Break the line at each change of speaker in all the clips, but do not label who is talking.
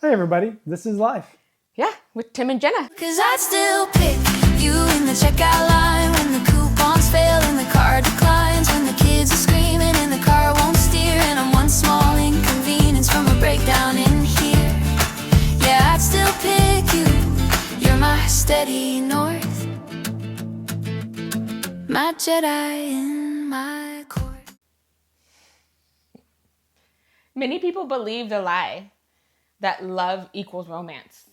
Hi, everybody. This is Life.
Yeah, with Tim and Jenna.
Cause I'd still pick you in the checkout line when the coupons fail and the card declines, when the kids are screaming and the car won't steer, and I'm one small inconvenience from a breakdown in here. Yeah, I'd still pick you. You're my steady north, my Jedi in my court.
Many people believe the lie that love equals romance,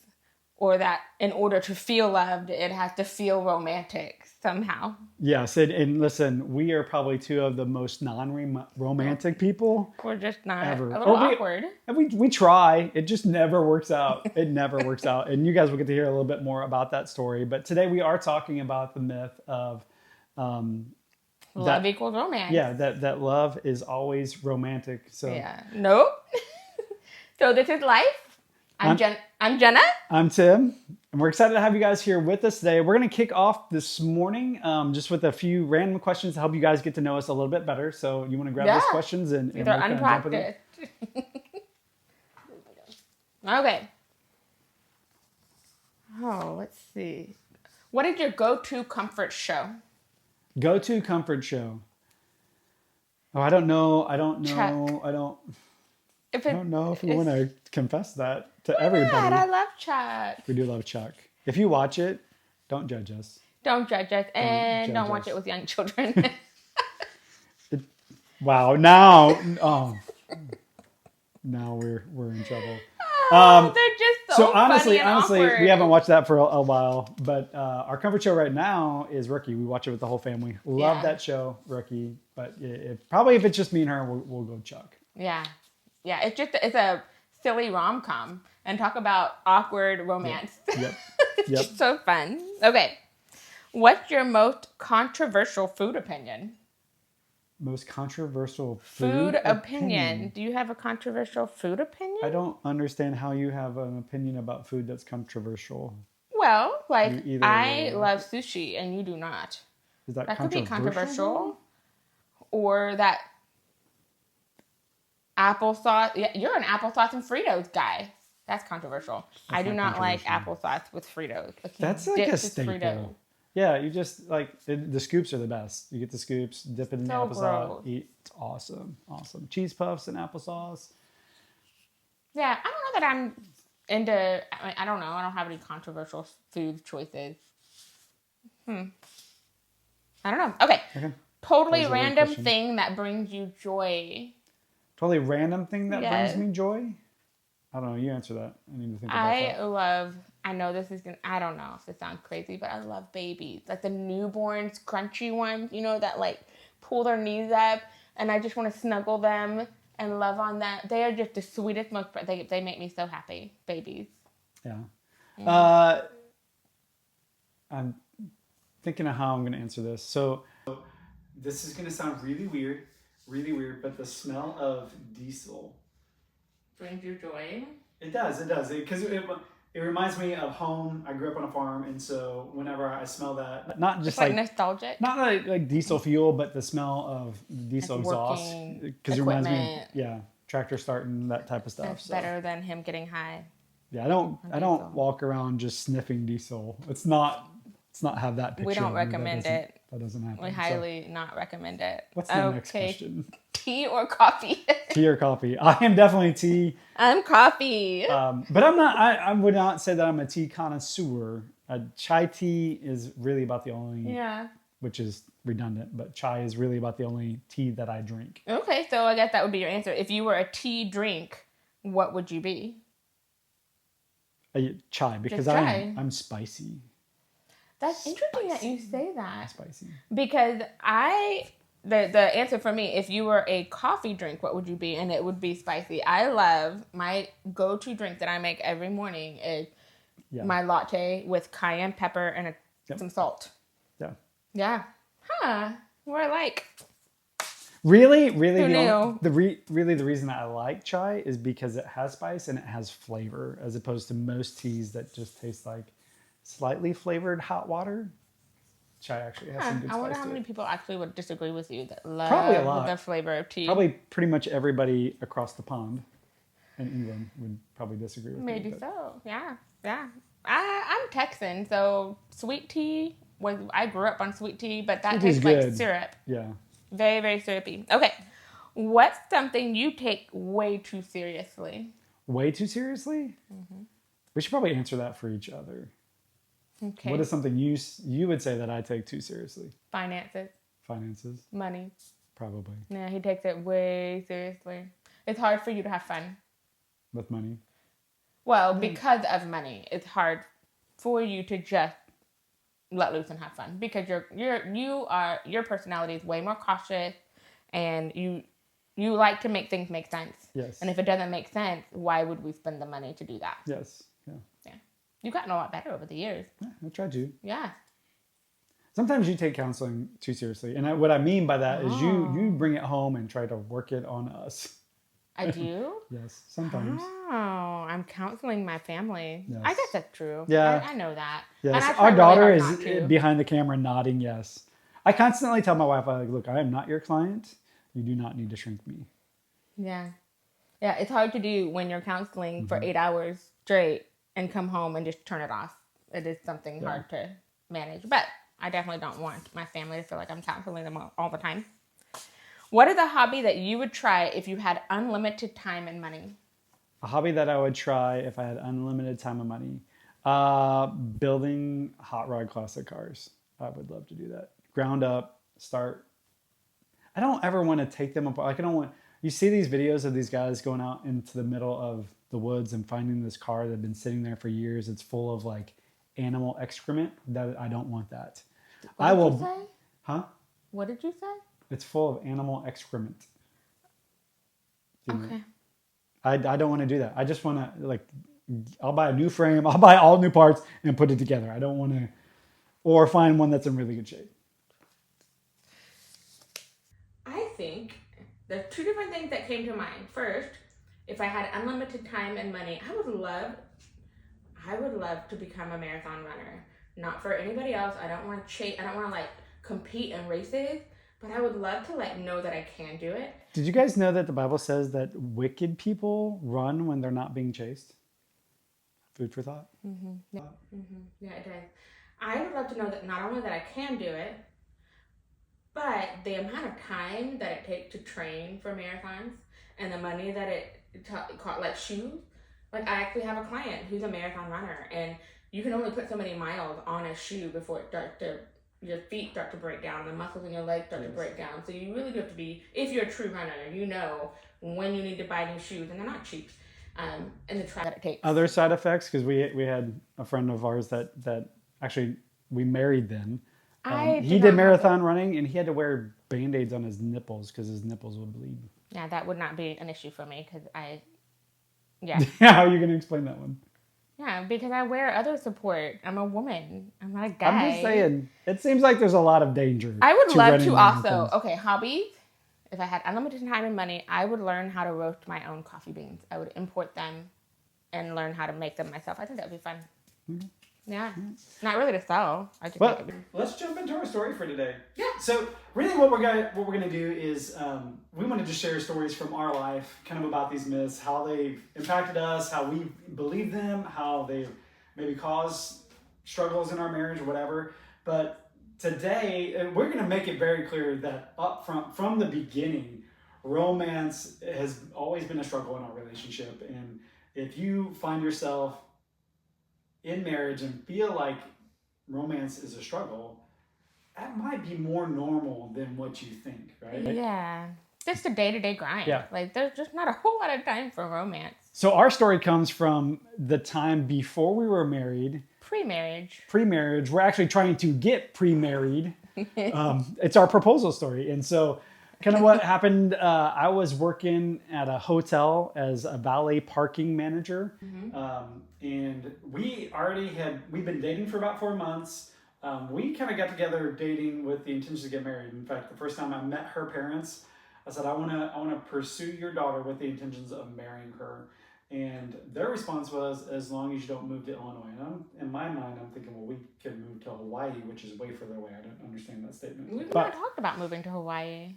or that in order to feel loved, it has to feel romantic somehow.
Yes, and listen, we are probably two of the most non-romantic people
We're just not
ever.
a little awkward.
We try. It just never works out. It never works out. And you guys will get to hear a little bit more about that story. But today we are talking about the myth of
Love equals romance.
Yeah, that love is always romantic. So
Yeah. Nope. So this is Life. I'm Jenna.
I'm Tim, and we're excited to have you guys here with us today. We're going to kick off this morning just with a few random questions to help you guys get to know us a little bit better. So you want to grab those questions and
they're
we'll kind of jump in?
unpracticed. Okay. Oh, let's see. What is your go-to comfort show?
Go-to comfort show. Oh, I don't know.
Chuck.
I don't know if we want to confess that to
Why
everybody.
not? I love Chuck.
We do love Chuck. If you watch it, don't judge us.
Don't judge us, and
judge
don't watch
us.
it with young children.
Wow. Now we're in trouble.
They're just so
honestly,
funny and awkward.
we haven't watched that for a while. But our comfort show right now is Rookie. We watch it with the whole family. Love
Yeah.
that show, Rookie. But if it's just me and her, we'll go Chuck.
Yeah. It's a silly rom-com, and talk about awkward romance.
Yep.
It's
Yep.
just so fun. Okay. What's your most controversial food opinion?
Most controversial
Food opinion. Do you have a controversial food opinion?
I don't understand how you have an opinion about food that's controversial.
Well, like,
You either
I
like
love sushi and you do not.
Is that
That could be
controversial?
controversial. Or that applesauce. Yeah, you're an applesauce and Fritos guy. That's controversial. I do not like applesauce with Fritos. Like,
That's like
dip
a
this
staple.
Frito.
Yeah, you just the scoops are the best. You get the scoops, dip it in the
So
applesauce,
gross.
eat. It's awesome. Cheese puffs and applesauce.
Yeah, I don't know that I'm into. I don't know. I don't have any controversial food choices. I don't know. Okay. Totally
That was a weird
random
question.
thing that brings you joy.
Totally random thing that
Yes.
brings me joy. I don't know. You answer that. I need to think about that.
I know this is I don't know if it sounds crazy, but I love babies. Like the newborns, crunchy ones, that like pull their knees up, and I just want to snuggle them and love on them. They are just the sweetest, they make me so happy. Babies.
Yeah. I'm thinking of how I'm going to answer this. So this is going to sound really weird, but the smell of diesel.
Brings you joy.
It does, because it reminds me of home. I grew up on a farm, and so whenever I smell that, not just
It's like nostalgic.
not like diesel fuel, but the smell of diesel
Like
exhaust,
working
because it reminds me,
equipment.
tractor starting, that type of stuff.
That's
So,
better than him getting high.
yeah, I don't
diesel.
walk around just sniffing diesel. It's not have that picture.
We don't
of me.
recommend it.
That doesn't happen.
We
So,
highly not recommend it.
what's the next question?
Tea or coffee?
Tea or coffee? I am definitely tea.
I'm coffee.
But I'm not. I would not say that I'm a tea connoisseur. Chai tea is really about the only,
Yeah.
which is redundant, but chai is really about the only tea that I drink.
Okay, so I guess that would be your answer. If you were a tea drink, what would you be?
Chai, because
Just chai.
I'm spicy.
That's interesting that you say that.
Spicy.
Because the answer for me, if you were a coffee drink, what would you be? And it would be spicy. I love my go-to drink that I make every morning is my latte with cayenne pepper and some salt.
Yeah.
Yeah. Huh. We're like.
Really,
Who
the reason that I like chai is because it has spice and it has flavor, as opposed to most teas that just taste like slightly flavored hot water. Chai actually has some good
I wonder
spice
how
to
many
it.
people actually would disagree with you that love
Probably a lot.
the flavor of tea.
Probably pretty much everybody across the pond. in England would probably disagree with
Maybe
me. but-
so. Yeah. Yeah. I'm Texan, so sweet tea I grew up on sweet tea, but that
Sweet tea's
tastes like
good.
syrup.
Yeah.
Very, very syrupy. Okay. What's something you take way too seriously?
Way too seriously?
Mm-hmm.
We should probably answer that for each other.
Okay.
What is something you would say that I take too seriously?
Finances,
Finances?
money.
Probably.
Yeah, he takes it way seriously. It's hard for you to have fun.
With money.
Well, because of money, it's hard for you to just let loose and have fun because your personality is way more cautious, and you like to make things make sense.
Yes.
And if it doesn't make sense, why would we spend the money to do that?
Yes. Yeah.
Yeah, you've gotten a lot better over the years.
Yeah, I tried to.
Yeah.
Sometimes you take counseling too seriously. And what I mean by that is you bring it home and try to work it on us.
I do.
Yes, sometimes.
Oh, I'm counseling my family.
Yes.
I guess that's true.
Yeah.
I know that.
Yes,
And I try
our
really
daughter
hard
is
not to.
behind the camera nodding yes. I constantly tell my wife, look, I am not your client. You do not need to shrink me.
Yeah. Yeah, it's hard to do when you're counseling for
Mm-hmm.
8 hours straight and come home and just turn it off. It is something hard to manage. But I definitely don't want my family to feel like I'm counseling them all the time. What is a hobby that you would try if you had unlimited time and money?
A hobby that I would try if I had unlimited time and money. Building hot rod classic cars. I would love to do that. Ground up, start. I don't ever want to take them apart. Like I don't want. You see these videos of these guys going out into the middle of the woods and finding this car that had been sitting there for years. It's full of like animal excrement. That I don't want that.
What
I
did
will.
you say?
Huh?
What did you say?
It's full of animal excrement. You know?
Okay.
I don't want to do that. I just want to like. I'll buy a new frame. I'll buy all new parts and put it together. I don't want to, or find one that's in really good shape.
I think there's two different things that came to mind. First, if I had unlimited time and money, I would love to become a marathon runner. Not for anybody else. I don't want to chase. I don't want to like compete in races, but I would love to like know that I can do it.
Did you guys know that the Bible says that wicked people run when they're not being chased? Food for thought.
Yeah, it does. I would love to know that not only that I can do it, but the amount of time that it takes to train for marathons and the money that it like shoes. Like I actually have a client who's a marathon runner, and you can only put so many miles on a shoe before it starts to your feet start to break down, the muscles in your legs start to break down. So you really do have to be, if you're a true runner, you know when you need to buy new shoes, and they're not cheap. And the time that it takes.
Other side effects, because we had a friend of ours that actually we married then. He did marathon running, and he had to wear Band-Aids on his nipples because his nipples would bleed.
Yeah, that would not be an issue for me because
Yeah, how are you going to explain that one?
Yeah, because I wear other support. I'm a woman. I'm not a guy.
I'm just saying, it seems like there's a lot of danger.
I would love
running
to also,
marathons.
okay, hobbies. If I had unlimited time and money, I would learn how to roast my own coffee beans. I would import them and learn how to make them myself. I think that would be fun. Yeah. Not really to sell. I just
Well,
think it'd be...
let's jump into our story for today.
Yeah.
So really what we're gonna do is we want to just share stories from our life, kind of about these myths, how they've impacted us, how we believe them, how they maybe cause struggles in our marriage or whatever. But today we're gonna make it very clear that up front, from the beginning, romance has always been a struggle in our relationship. And if you find yourself in marriage and feel like romance is a struggle, that might be more normal than what you think, right?
Yeah. Just a day-to-day grind.
Yeah.
Like, there's just not a whole lot of time for romance.
So our story comes from the time before we were married,
Pre-marriage.
pre-marriage. We're actually trying to get pre-married. It's our proposal story. And so kind of what happened, I was working at a hotel as a valet parking manager. And we'd been dating for about 4 months. We kind of got together dating with the intention to get married. In fact, the first time I met her parents, I said, I want to pursue your daughter with the intentions of marrying her. And their response was, as long as you don't move to Illinois. And in my mind, I'm thinking, well, we could move to Hawaii, which is way further away. I don't understand that statement.
We've
But
never talked about moving to Hawaii.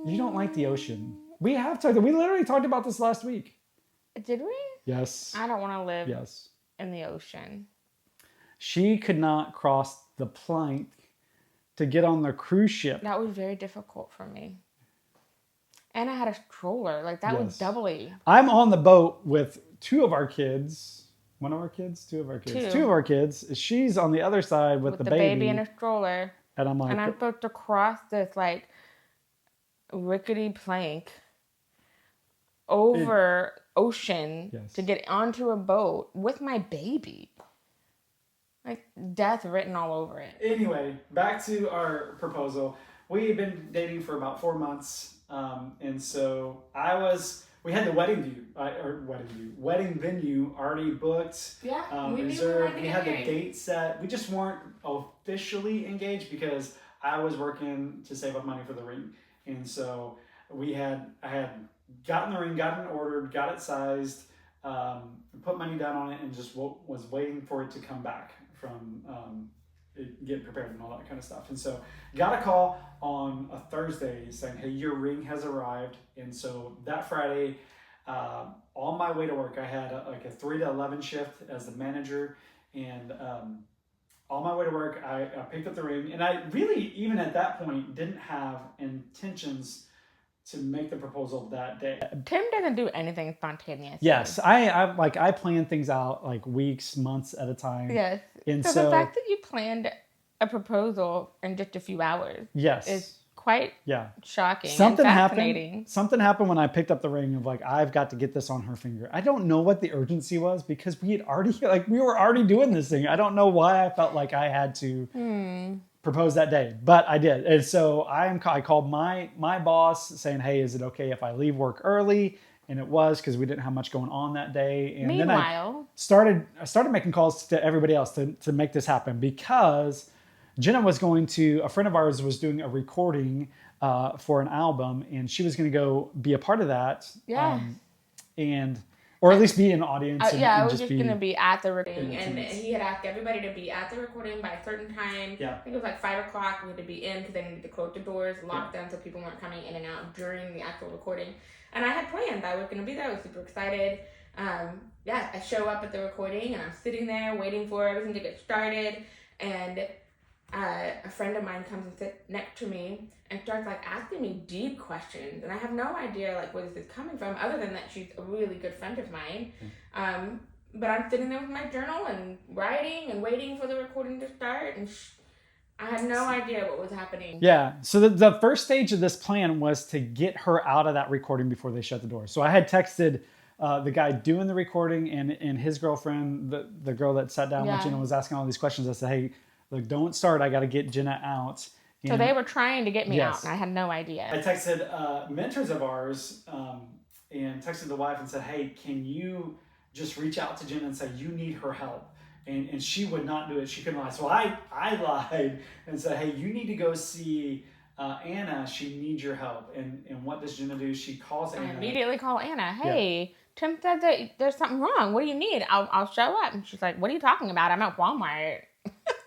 you don't like the ocean. We have talked. We literally talked about this last week.
Did we?
Yes.
I don't want to live
Yes.
in the ocean.
She could not cross the plank to get on the cruise ship.
That was very difficult for me. And I had a stroller. Like, that was
Yes.
doubly.
I'm on the boat with two of our kids. One of our kids? Two of our kids.
Two.
Two of our kids. She's on the other side with,
With
the
the baby in a stroller.
and I'm like,
And I'm supposed to cross this, like, rickety plank over ocean
Yes.
to get onto a boat with my baby. Like, death written all over it.
anyway, back to our proposal. We had been dating for about 4 months. And so we had the wedding venue already booked.
Yeah,
Reserved. We had the date set. We just weren't officially engaged because I was working to save up money for the ring. And so I had gotten the ring, got it ordered, got it sized, put money down on it, and just was waiting for it to come back from get prepared and all that kind of stuff. And so got a call on a Thursday saying, hey, your ring has arrived. And so that Friday, on my way to work, I had a 3 to 11 shift as the manager. And on my way to work, I picked up the ring. And I really, even at that point, didn't have intentions to make the proposal that day.
Tim doesn't do anything spontaneous.
Yes, I plan things out like weeks, months at a time.
Yes.
And
So
so
the fact that you planned a proposal in just a few hours
yes,
is quite
yeah.
shocking
Something
and
happened.
fascinating.
Something happened when I picked up the ring of like I've got to get this on her finger. I don't know what the urgency was because we were already doing this thing. I don't know why I felt like I had to propose that day, but I did. And so I called my boss saying, "Hey, is it okay if I leave work early?" And it was because we didn't have much going on that day. And then I started making calls to everybody else to make this happen because Jenna was a friend of ours was doing a recording for an album, and she was going to go be a part of that.
Yeah.
Or at least be in the audience.
I was just going to be at the recording.
in
And he had asked everybody to be at the recording by a certain time.
Yeah.
I think it was like 5 o'clock. We had to be in because they needed to close the doors, lock them so people weren't coming in and out during the actual recording. And I had planned. I was going to be there. I was super excited. I show up at the recording and I'm sitting there waiting for everything to get started. And a friend of mine comes and sits next to me and starts like asking me deep questions, and I have no idea like where this is coming from, other than that she's a really good friend of mine. But I'm sitting there with my journal and writing and waiting for the recording to start, and I had no idea what was happening.
Yeah. So the first stage of this plan was to get her out of that recording before they shut the door. So I had texted the guy doing the recording and his girlfriend, the girl that sat down with Jenna, was asking all these questions. I said, hey, look, don't start. I got to get Jenna out.
So they were trying to get me out, and I had no idea.
I texted mentors of ours and texted the wife and said, hey, can you just reach out to Jenna and say you need her help? And she would not do it. She couldn't lie. So I lied and said, hey, you need to go see Anna. She needs your help. And what does Jenna do? She calls Anna.
I immediately call Anna. Hey, Tim said that there's something wrong. What do you need? I'll show up. And she's like, what are you talking about? I'm at Walmart.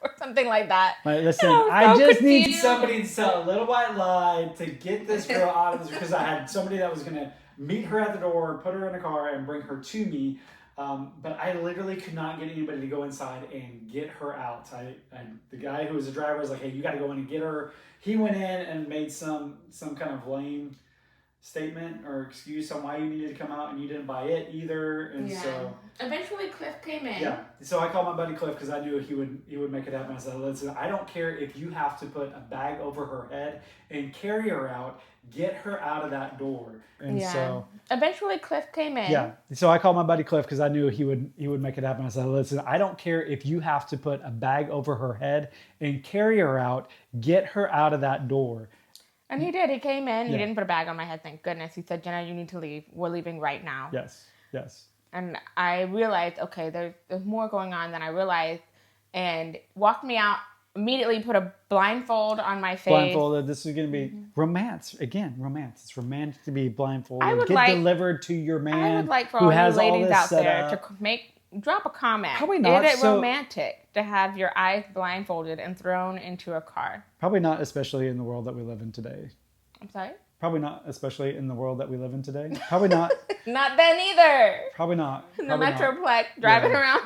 Or something like that.
Like, listen, I just need somebody to tell a little white lie to get this girl out of this, because I had somebody that was going to meet her at the door, put her in a car, and bring her to me. But I literally could not get anybody to go inside and get her out. The guy who was the driver was like, hey, you got to go in and get her. He went in and made some kind of lame statement or excuse on why you needed to come out, and you didn't buy it either. And so
eventually Cliff came in.
Yeah. So I called my buddy Cliff because I knew he would make it happen. I said, listen, I don't care if you have to put a bag over her head and carry her out, get her out of that door. And so
eventually Cliff came in.
Yeah. So I called my buddy Cliff because I knew he would make it happen. I said, listen, I don't care if you have to put a bag over her head and carry her out, get her out of that door.
And he did. He came in. He didn't put a bag on my head, thank goodness. He said, Jenna, you need to leave. We're leaving right now.
Yes.
And I realized, okay, there's more going on than I realized. And walked me out, immediately put a blindfold on my face.
Blindfolded. This is going to be romance. Again, romance. It's romantic to be blindfolded. Delivered to your man.
I would like for all you ladies out there to drop a comment.
Probably not.
Is it romantic to have your eyes blindfolded and thrown into a car?
Probably not, especially in the world that we live in today.
I'm sorry?
Probably not, especially in the world that we live in today. Probably not.
Not then either.
Probably not.
The
Probably not.
Metroplex driving
Yeah.
around.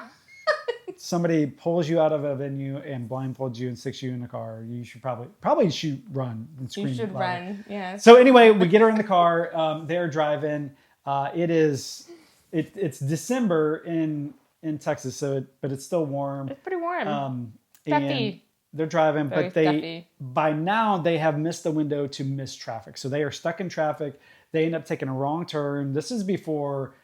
Somebody pulls you out of a venue and blindfolds you and sticks you in a car. You should probably shoot, run, and scream.
You should
louder.
run. Yes.
So anyway, we get her in the car. They're driving. It's December in Texas, but it's still warm.
It's pretty warm.
And
Stuffy.
they're driving,
Very
but they
stuffy.
by now they have missed the window to miss traffic. So they are stuck in traffic. They end up taking a wrong turn. This is before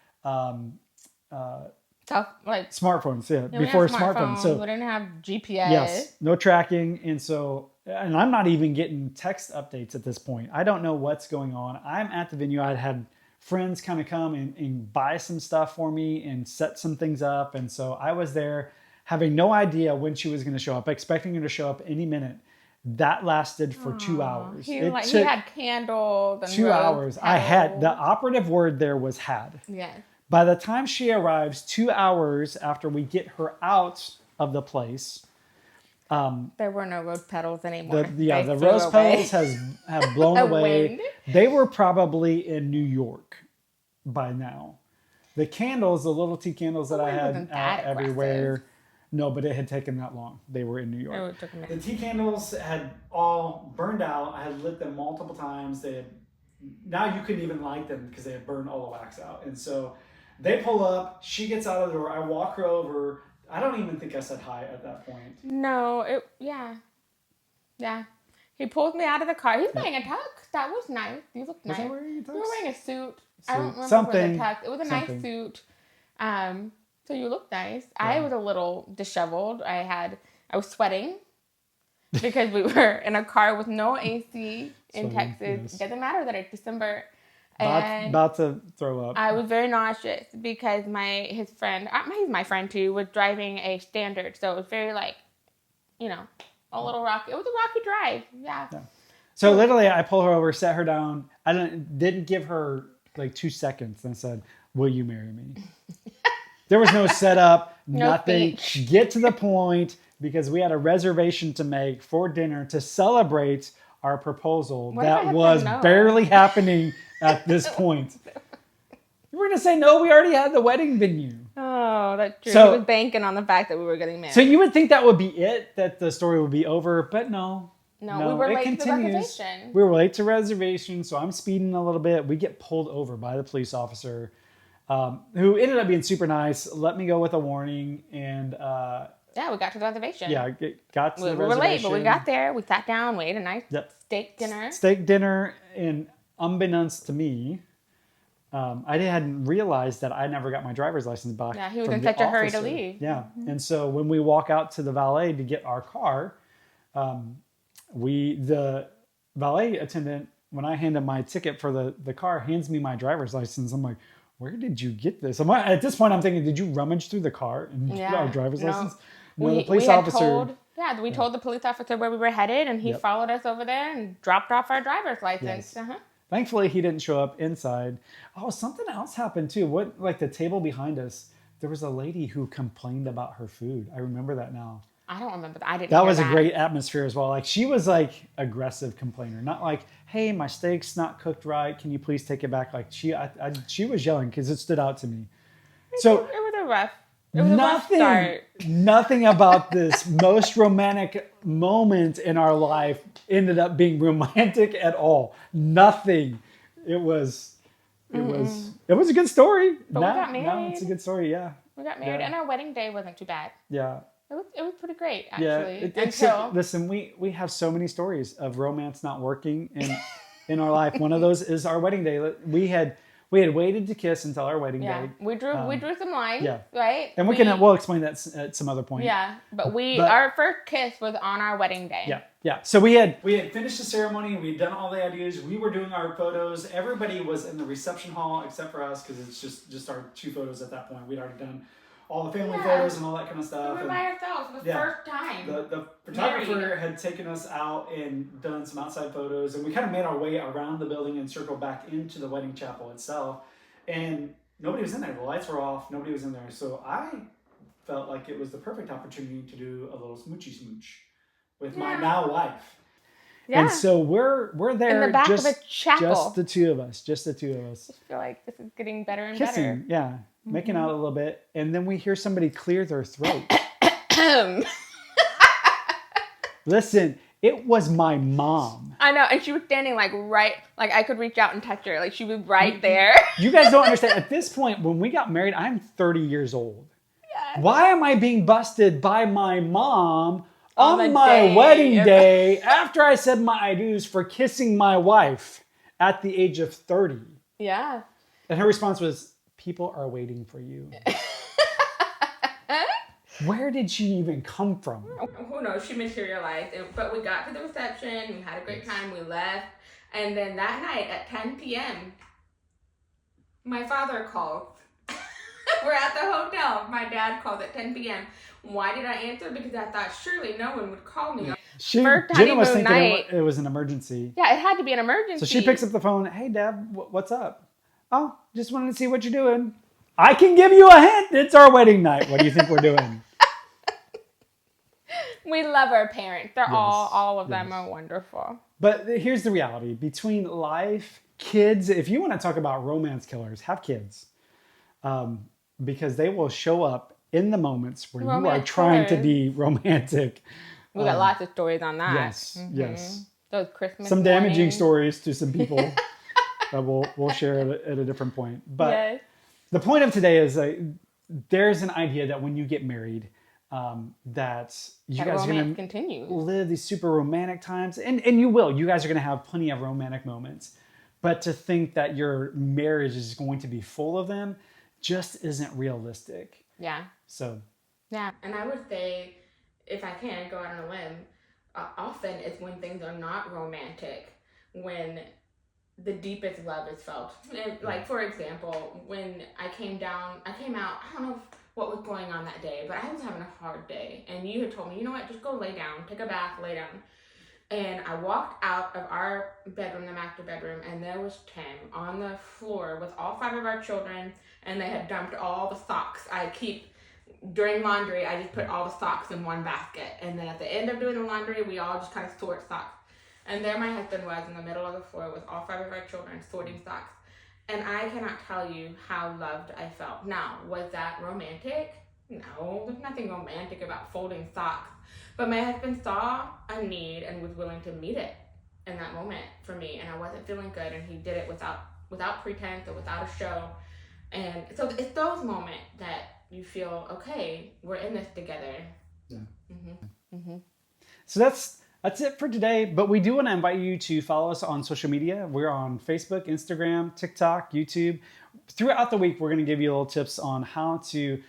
Tough, like
smartphones. Yeah,
we
before
didn't have
smartphones. So
we didn't have GPS.
yes, no tracking. And I'm not even getting text updates at this point. I don't know what's going on. I'm at the venue. I'd had friends kind of come and buy some stuff for me and set some things up. And so I was there having no idea when she was going to show up, expecting her to show up any minute. That lasted for 2 hours.
He
It
he
took
had candles and
2
rose
hours. I had, the
petals.
operative word there was had.
Yes.
By the time she arrives, 2 hours after we get her out of the place,
There were no rose petals anymore.
the
They
rose
flew away.
petals have blown
The
away.
wind.
They were probably in New York by now. The candles, the little tea candles that
The
I
wind
had
wasn't
out
that
everywhere. No, but it had taken that long. They were in New York.
It took a minute.
The tea candles had all burned out. I had lit them multiple times. Now you couldn't even light them because they had burned all the wax out. And so they pull up. She gets out of the door. I walk her over. I don't even think I said hi at that point.
No, yeah. He pulled me out of the car. He's wearing a tux. That was nice. You look nice.
Was I wearing a tux?
You were wearing a suit. I don't remember
Something.
the tux. It was a
Something.
nice suit. So you look nice. I was a little disheveled. I was sweating because we were in a car with no AC in
Sweating,
Texas.
yes.
It doesn't matter that it's December. And
About to throw up.
I was very nauseous because his friend, he's my friend too, was driving a Standard. So it was very a little rocky. It was a rocky drive. Yeah.
So literally, I pull her over, set her down. I didn't give her like 2 seconds, and said, "Will you marry me?" There was no setup,
No
nothing.
speech.
Get to the point, because we had a reservation to make for dinner to celebrate our proposal
What if I
that
had
was
said no?
barely happening at this point. You were gonna say no. We already had the wedding venue.
Oh, that's true.
So-
He was banking on the fact that we were getting married.
So you would think that would be it, that the story would be over, but no.
No, we were
it
late to the
continues.
reservation.
We were late to reservation, so I'm speeding a little bit. We get pulled over by the police officer, who ended up being super nice. Let me go with a warning, and
Yeah, we got to the reservation.
got to
We
the
were
reservation.
late, but we got there. We sat down, we ate a nice
Yep.
steak dinner.
Steak dinner, and unbeknownst to me, I hadn't realized that I never got my driver's license back.
Yeah, he was
from
in
the
such a hurry to
officer.
leave.
Yeah, and so when we walk out to the valet to get our car, the valet attendant, when I hand him my ticket for the car, hands me my driver's license. I'm like, where did you get this? At this point, I'm thinking, did you rummage through the car and get our driver's license? No, the police officer.
We told the police officer where we were headed, and he
Yep.
followed us over there and dropped off our driver's license.
Yes.
Uh-huh.
Thankfully, he didn't show up inside. Oh, something else happened too. Like the table behind us, there was a lady who complained about her food. I remember that now.
I don't remember that. I didn't.
That
hear
was a great atmosphere as well. Like she was like aggressive complainer, not like, "Hey, my steak's not cooked right. Can you please take it back?" Like she was yelling because it stood out to me. So
It was a rough start.
nothing about this most romantic moment in our life ended up being romantic at all. Nothing. It was a good story.
But we got married.
It's a good story. Yeah.
We got married,
Yeah.
and our wedding day wasn't too bad.
Yeah.
It was pretty great,
Yeah.
actually.
Listen, we have so many stories of romance not working in our life. One of those is our wedding day. We had waited to kiss until our wedding
Yeah,
day.
we drew some lines,
yeah.
right?
And we'll explain that at some other point.
Yeah, but
But-
our first kiss was on our wedding day.
Yeah. So we had finished the ceremony. We'd done all the ideas. We were doing our photos. Everybody was in the reception hall except for us because it's just our 2 photos at that point. We'd already done all the family
Yeah.
photos and all that kind of
We
stuff.
were
And
by ourselves for the
Yeah.
first time.
the photographer
Married.
had taken us out and done some outside photos, and we kind of made our way around the building and circled back into the wedding chapel itself. And nobody was in there. The lights were off. Nobody was in there. So I felt like it was the perfect opportunity to do a little smoochy smooch with my
Yeah.
now wife.
Yeah.
And so we're there
In the back
just,
of a chapel.
just the two of us.
I feel like this is getting better and
Kissing, yeah. Making out a little bit. And then we hear somebody clear their throat.
better.
Listen, it was my mom.
I know, and she was standing like I could reach out and touch her. Like she was right there.
You guys don't understand. At this point, when we got married, I'm 30 years old.
Yes.
Why am I being busted by my mom
On the
on my
day
wedding
of-
day after I said my I do's for kissing my wife at the age of 30?
Yeah.
And her response was, people are waiting for you. Where did she even come from?
Who knows? She materialized. But we got to the reception. We had a great time. We left. And then that night at 10 p.m., my father called. We're at the hotel. My dad called at 10 p.m. Why did I answer? Because I thought surely no one would call me.
Jenna was
honeymoon
thinking
night.
it was an emergency.
Yeah, it had to be an emergency.
So she picks up the phone. Hey, Dad, what's up? Oh, just wanted to see what you're doing. I can give you a hint. It's our wedding night. What do you think we're doing?
We love our parents. They're
Yes,
all of them
yes.
are wonderful.
But here's the reality. Between life, kids, if you want to talk about romance killers, have kids. Because they will show up in the moments where you are
Romance
trying to
killers.
be romantic.
We got lots of stories on that.
Yes, yes.
Those Christmas
Some damaging
mornings.
stories to some people that we'll share at a different point. But
Yes.
the point of today is there's an idea that when you get married, that you
That
guys are
romance
going to
continues.
live these super romantic times. And you will. You guys are going to have plenty of romantic moments. But to think that your marriage is going to be full of them just isn't realistic.
Yeah.
So,
Yeah. And I would say, if I can go out on a limb, often it's when things are not romantic, when the deepest love is felt. And, like, for example, when I came out, I don't know what was going on that day, but I was having a hard day. And you had told me, you know what, just go lay down, take a bath, lay down. And I walked out of our bedroom, the master bedroom, and there was Tim on the floor with all 5 of our children, and they had dumped all the socks. During laundry, I just put all the socks in one basket. And then at the end of doing the laundry, we all just kind of sort socks. And there my husband was in the middle of the floor with all 5 of our children sorting socks. And I cannot tell you how loved I felt. Now, was that romantic? No, there's nothing romantic about folding socks. But my husband saw a need and was willing to meet it in that moment for me. And I wasn't feeling good, and he did it without pretense or without a show. And so it's those moments that you feel, okay, we're in this together.
Yeah.
Mm-hmm.
So that's it for today. But we do want to invite you to follow us on social media. We're on Facebook, Instagram, TikTok, YouTube. Throughout the week, we're going to give you little tips on how to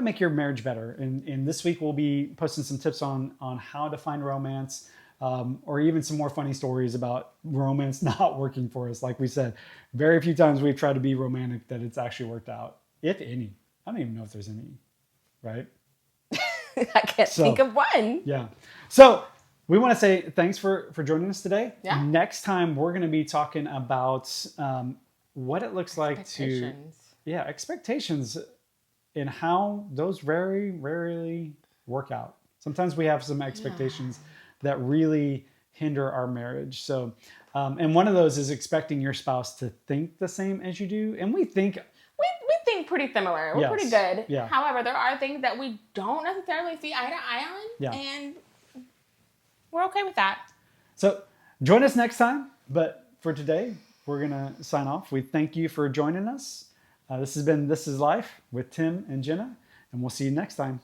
make your marriage better. And this week, we'll be posting some tips on how to find romance, or even some more funny stories about romance not working for us. Like we said, very few times we've tried to be romantic that it's actually worked out, if any. I don't even know if there's any, right?
I can't think of one.
Yeah. So we want to say thanks for joining us today.
Yeah.
Next time, we're going to be talking about what it looks like to, expectations and how those very rarely work out. Sometimes we have some expectations that really hinder our marriage. So, and one of those is expecting your spouse to think the same as you do. And we think...
We think pretty similar. We're
Yes.
pretty good.
Yeah.
However, there are things that we don't necessarily see eye to eye on.
Yeah.
And we're okay with that.
So join us next time. But for today, we're going to sign off. We thank you for joining us. This has been This Is Life with Tim and Jenna. And we'll see you next time.